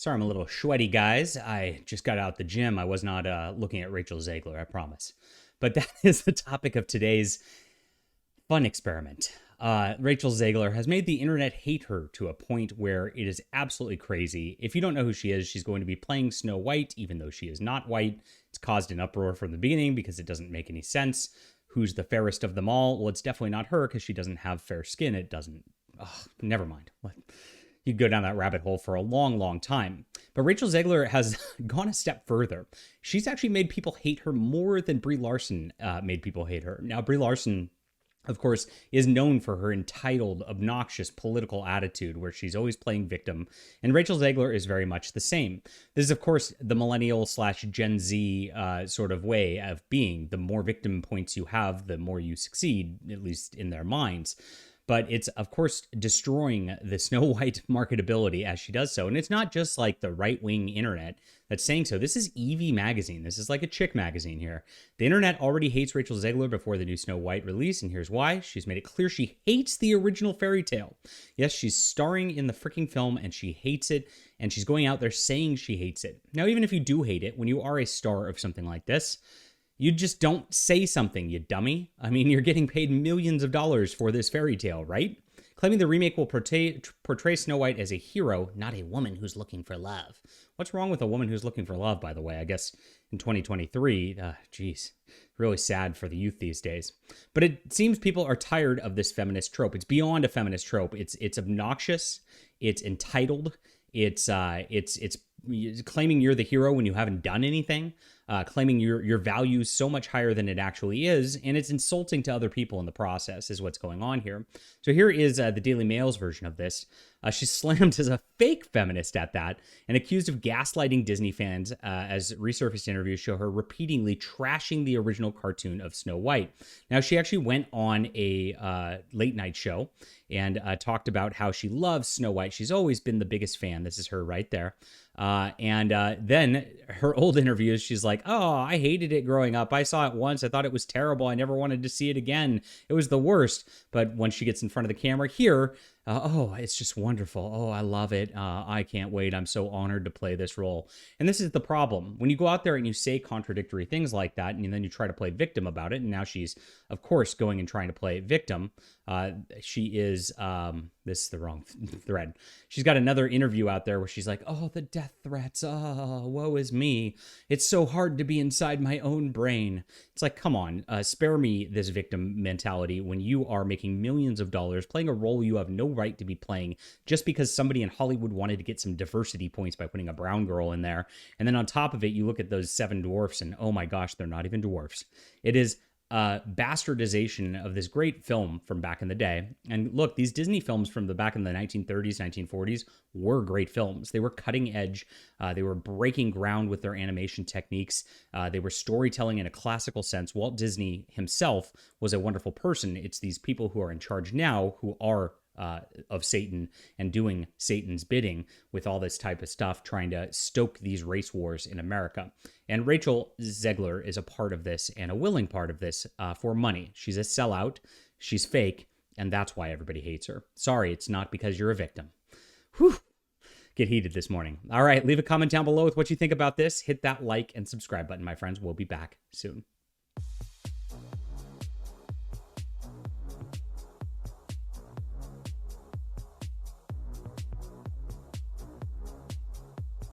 Sorry, I'm a little sweaty, guys. I just got out the gym. I was not looking at Rachel Zegler, I promise. But that is the topic of today's fun experiment. Rachel Zegler has made the internet hate her to a point where it is absolutely crazy. If you don't know who she is, she's going to be playing Snow White, even though she is not white. It's caused an uproar from the beginning because it doesn't make any sense. Who's the fairest of them all? Well, it's definitely not her because she doesn't have fair skin. It doesn't. Never mind. You could go down that rabbit hole for a long, long time. But Rachel Zegler has gone a step further. She's actually made people hate her more than Brie Larson made people hate her. Now, Brie Larson, of course, is known for her entitled, obnoxious political attitude where she's always playing victim. And Rachel Zegler is very much the same. This is, of course, the millennial slash Gen Z sort of way of being. The more victim points you have, the more you succeed, at least in their minds. But it's, of course, destroying the Snow White marketability as she does so. And it's not just like the right-wing internet that's saying so. This is Evie magazine. This is like a chick magazine here. The internet already hates Rachel Zegler before the new Snow White release, and here's why. She's made it clear she hates the original fairy tale. Yes, she's starring in the freaking film, and she hates it, and she's going out there saying she hates it. Now, even if you do hate it, when you are a star of something like this, you just don't say something, you dummy. I mean, you're getting paid millions of dollars for this fairy tale, right? Claiming the remake will portray Snow White as a hero, not a woman who's looking for love. What's wrong with a woman who's looking for love, by the way? I guess in 2023, geez, really sad for the youth these days. But it seems people are tired of this feminist trope. It's beyond a feminist trope. It's obnoxious. It's entitled. It's claiming you're the hero when you haven't done anything. Claiming your value is so much higher than it actually is, and it's insulting to other people in the process is what's going on here. So here is the Daily Mail's version of this. She's slammed as a fake feminist at that and accused of gaslighting Disney fans as resurfaced interviews show her repeatedly trashing the original cartoon of Snow White. Now, she actually went on a late night show and talked about how she loves Snow White. She's always been the biggest fan. This is her right there. Then her old interviews, she's like, oh, I hated it growing up. I saw it once. I thought it was terrible. I never wanted to see it again. It was the worst. But when she gets in front of the camera here, oh, it's just wonderful. Oh, I love it. I can't wait. I'm so honored to play this role. And this is the problem. When you go out there and you say contradictory things like that, and then you try to play victim about it, and now she's, of course, going and trying to play victim. She is, this is the wrong thread. She's got another interview out there where she's like, oh, the death threats. Oh, woe is me. It's so hard to be inside my own brain. It's like, come on, spare me this victim mentality when you are making millions of dollars playing a role you have no right to be playing just because somebody in Hollywood wanted to get some diversity points by putting a brown girl in there. And then on top of it, you look at those 7 dwarfs and oh my gosh, they're not even dwarfs. It is bastardization of this great film from back in the day. And look, these Disney films from the back in the 1930s, 1940s were great films. They were cutting edge. They were breaking ground with their animation techniques. They were storytelling in a classical sense. Walt Disney himself was a wonderful person. It's these people who are in charge now who are of Satan and doing Satan's bidding with all this type of stuff, trying to stoke these race wars in America. And Rachel Zegler is a part of this and a willing part of this for money. She's a sellout. She's fake. And that's why everybody hates her. Sorry, it's not because you're a victim. Whew. Get heated this morning. All right, leave a comment down below with what you think about this. Hit that like and subscribe button, my friends. We'll be back soon.